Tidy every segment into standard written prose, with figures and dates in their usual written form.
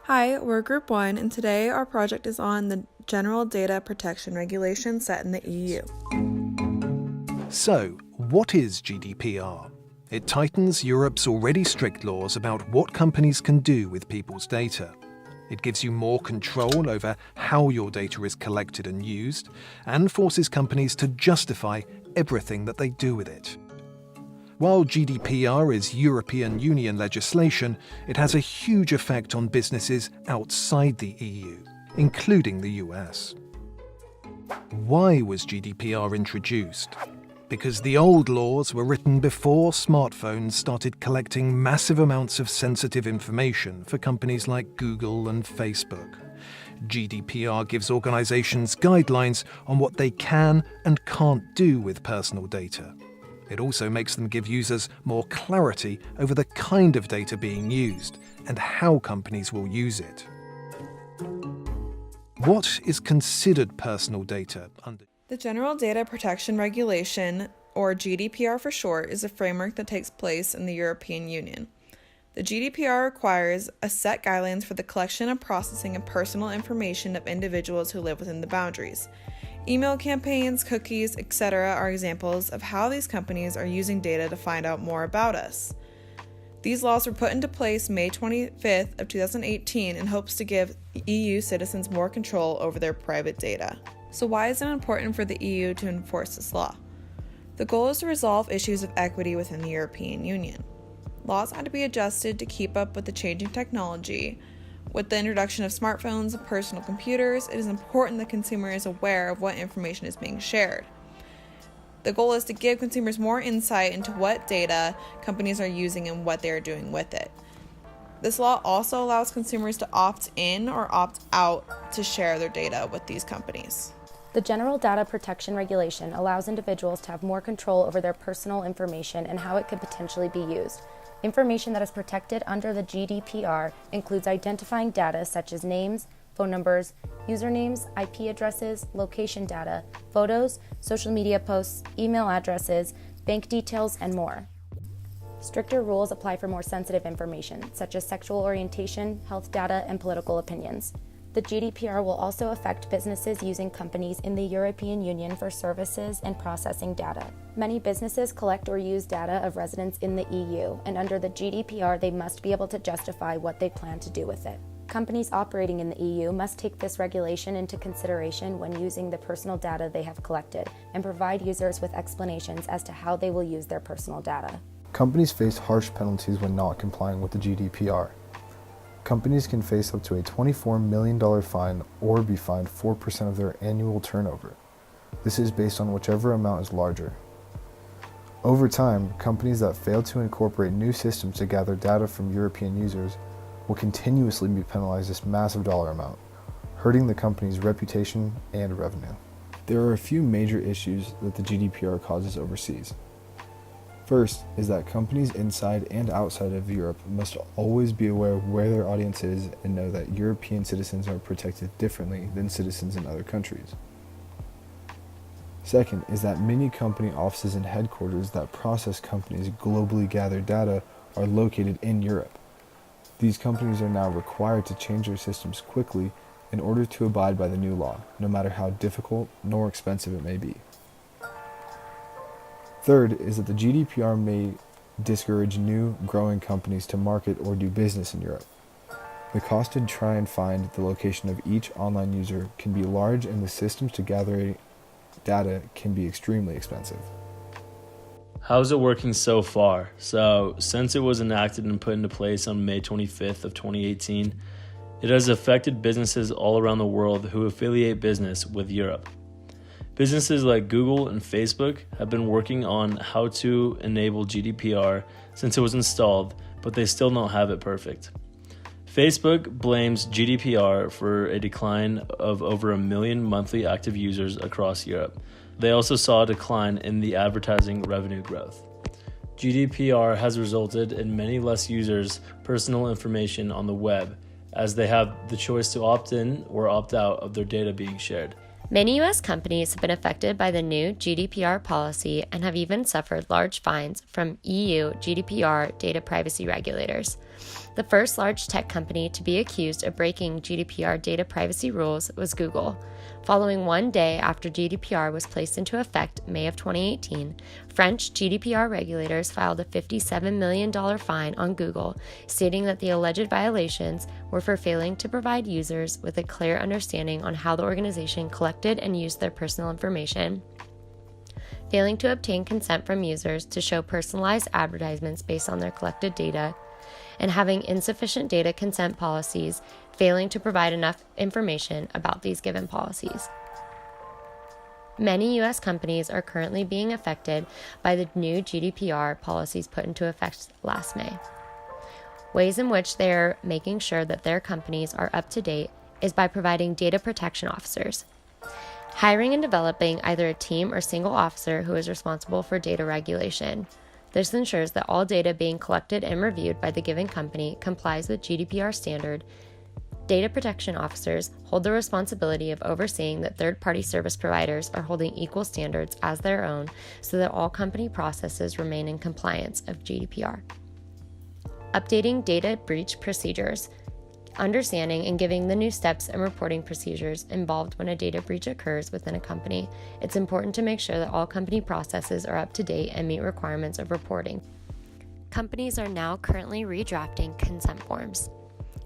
Hi, we're Group 1, and today our project is on the General Data Protection Regulation set in the EU. So, what is GDPR? It tightens Europe's already strict laws about what companies can do with people's data. It gives you more control over how your data is collected and used, and forces companies to justify everything that they do with it. While GDPR is European Union legislation, it has a huge effect on businesses outside the EU, including the US. Why was GDPR introduced? Because the old laws were written before smartphones started collecting massive amounts of sensitive information for companies like Google and Facebook. GDPR gives organizations guidelines on what they can and can't do with personal data. It also makes them give users more clarity over the kind of data being used and how companies will use it. What is considered personal data under The General Data Protection Regulation, or GDPR for short, is a framework that takes place in the European Union. The GDPR requires a set guidelines for the collection and processing of personal information of individuals who live within the boundaries. Email campaigns, cookies, etc. are examples of how these companies are using data to find out more about us. These laws were put into place May 25th of 2018 in hopes to give EU citizens more control over their private data. So why is it important for the EU to enforce this law? The goal is to resolve issues of equity within the European Union. Laws had to be adjusted to keep up with the changing technology. With the introduction of smartphones and personal computers, it is important that consumers is aware of what information is being shared. The goal is to give consumers more insight into what data companies are using and what they are doing with it. This law also allows consumers to opt in or opt out to share their data with these companies. The General Data Protection Regulation allows individuals to have more control over their personal information and how it could potentially be used. Information that is protected under the GDPR includes identifying data such as names, phone numbers, usernames, IP addresses, location data, photos, social media posts, email addresses, bank details, and more. Stricter rules apply for more sensitive information, such as sexual orientation, health data, and political opinions. The GDPR will also affect businesses using companies in the European Union for services and processing data. Many businesses collect or use data of residents in the EU, and under the GDPR, they must be able to justify what they plan to do with it. Companies operating in the EU must take this regulation into consideration when using the personal data they have collected, and provide users with explanations as to how they will use their personal data. Companies face harsh penalties when not complying with the GDPR. Companies can face up to a $24 million fine or be fined 4% of their annual turnover. This is based on whichever amount is larger. Over time, companies that fail to incorporate new systems to gather data from European users will continuously be penalized this massive dollar amount, hurting the company's reputation and revenue. There are a few major issues that the GDPR causes overseas. First is that companies inside and outside of Europe must always be aware of where their audience is and know that European citizens are protected differently than citizens in other countries. Second is that many company offices and headquarters that process companies' globally gathered data are located in Europe. These companies are now required to change their systems quickly in order to abide by the new law, no matter how difficult nor expensive it may be. Third is that the GDPR may discourage new, growing companies to market or do business in Europe. The cost to try and find the location of each online user can be large, and the systems to gather data can be extremely expensive. How's it working so far? So, since it was enacted and put into place on May 25th of 2018, it has affected businesses all around the world who affiliate business with Europe. Businesses like Google and Facebook have been working on how to enable GDPR since it was installed, but they still don't have it perfect. Facebook blames GDPR for a decline of over 1 million monthly active users across Europe. They also saw a decline in the advertising revenue growth. GDPR has resulted in many less users' personal information on the web, as they have the choice to opt in or opt out of their data being shared. Many U.S. companies have been affected by the new GDPR policy and have even suffered large fines from EU GDPR data privacy regulators. The first large tech company to be accused of breaking GDPR data privacy rules was Google. Following one day after GDPR was placed into effect, May of 2018, French GDPR regulators filed a $57 million fine on Google, stating that the alleged violations were for failing to provide users with a clear understanding on how the organization collected and used their personal information, failing to obtain consent from users to show personalized advertisements based on their collected data, and having insufficient data consent policies, failing to provide enough information about these given policies. Many U.S. companies are currently being affected by the new GDPR policies put into effect last May. Ways in which they are making sure that their companies are up to date is by providing data protection officers, hiring and developing either a team or single officer who is responsible for data regulation. This ensures that all data being collected and reviewed by the given company complies with GDPR standard. Data protection officers hold the responsibility of overseeing that third-party service providers are holding equal standards as their own so that all company processes remain in compliance of GDPR. Updating data breach procedures. Understanding and giving the new steps and reporting procedures involved when a data breach occurs within a company. It's important to make sure that all company processes are up to date and meet requirements of reporting. Companies are now currently redrafting consent forms.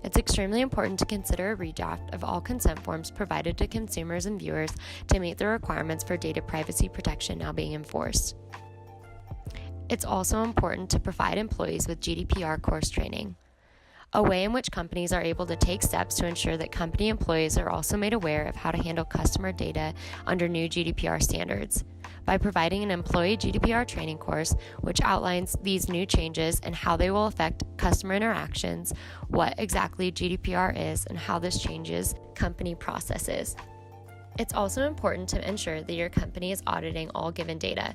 It's extremely important to consider a redraft of all consent forms provided to consumers and viewers to meet the requirements for data privacy protection now being enforced. It's also important to provide employees with GDPR course training. A way in which companies are able to take steps to ensure that company employees are also made aware of how to handle customer data under new GDPR standards. By providing an employee GDPR training course, which outlines these new changes and how they will affect customer interactions, what exactly GDPR is, and how this changes company processes. It's also important to ensure that your company is auditing all given data.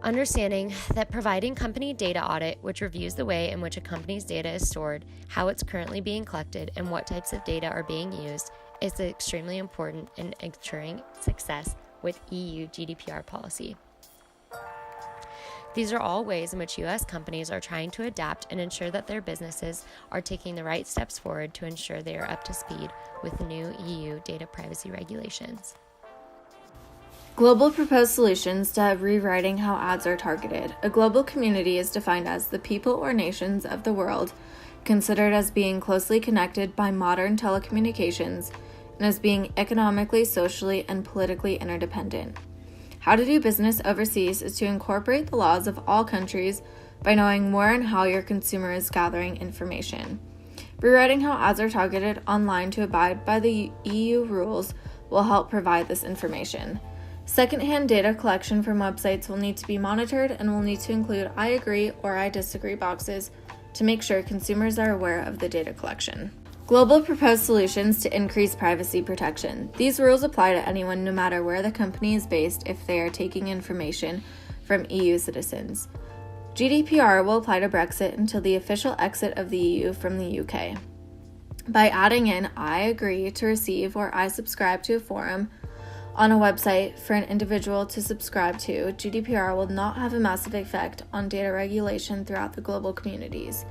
Understanding that providing company data audit, which reviews the way in which a company's data is stored, how it's currently being collected, and what types of data are being used, is extremely important in ensuring success with EU GDPR policy. These are all ways in which U.S. companies are trying to adapt and ensure that their businesses are taking the right steps forward to ensure they are up to speed with the new EU data privacy regulations. Global proposed solutions to rewriting how ads are targeted. A global community is defined as the people or nations of the world considered as being closely connected by modern telecommunications and as being economically, socially, and politically interdependent. How to do business overseas is to incorporate the laws of all countries by knowing more on how your consumer is gathering information. Rewriting how ads are targeted online to abide by the EU rules will help provide this information. Secondhand data collection from websites will need to be monitored and will need to include I agree or I disagree boxes to make sure consumers are aware of the data collection. Global proposed solutions to increase privacy protection. These rules apply to anyone no matter where the company is based if they are taking information from EU citizens. GDPR will apply to Brexit until the official exit of the EU from the UK. By adding in I agree to receive or I subscribe to a forum on a website for an individual to subscribe to, GDPR will not have a massive effect on data regulation throughout the global communities.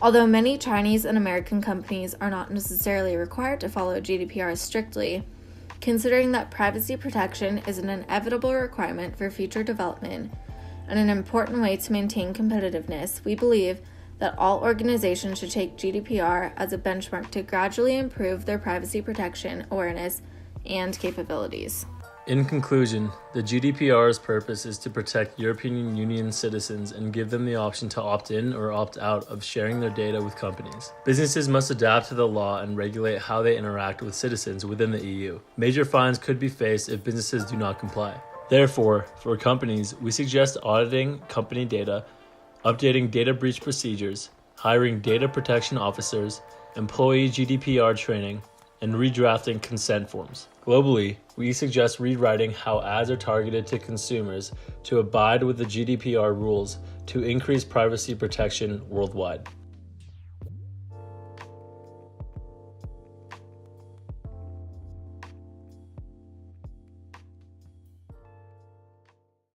Although many Chinese and American companies are not necessarily required to follow GDPR strictly, considering that privacy protection is an inevitable requirement for future development and an important way to maintain competitiveness, we believe that all organizations should take GDPR as a benchmark to gradually improve their privacy protection awareness and capabilities. In conclusion, the GDPR's purpose is to protect European Union citizens and give them the option to opt in or opt out of sharing their data with companies. Businesses must adapt to the law and regulate how they interact with citizens within the EU. Major fines could be faced if businesses do not comply. Therefore, for companies, we suggest auditing company data, updating data breach procedures, hiring data protection officers, employee GDPR training, and redrafting consent forms. Globally, we suggest rewriting how ads are targeted to consumers to abide with the GDPR rules to increase privacy protection worldwide.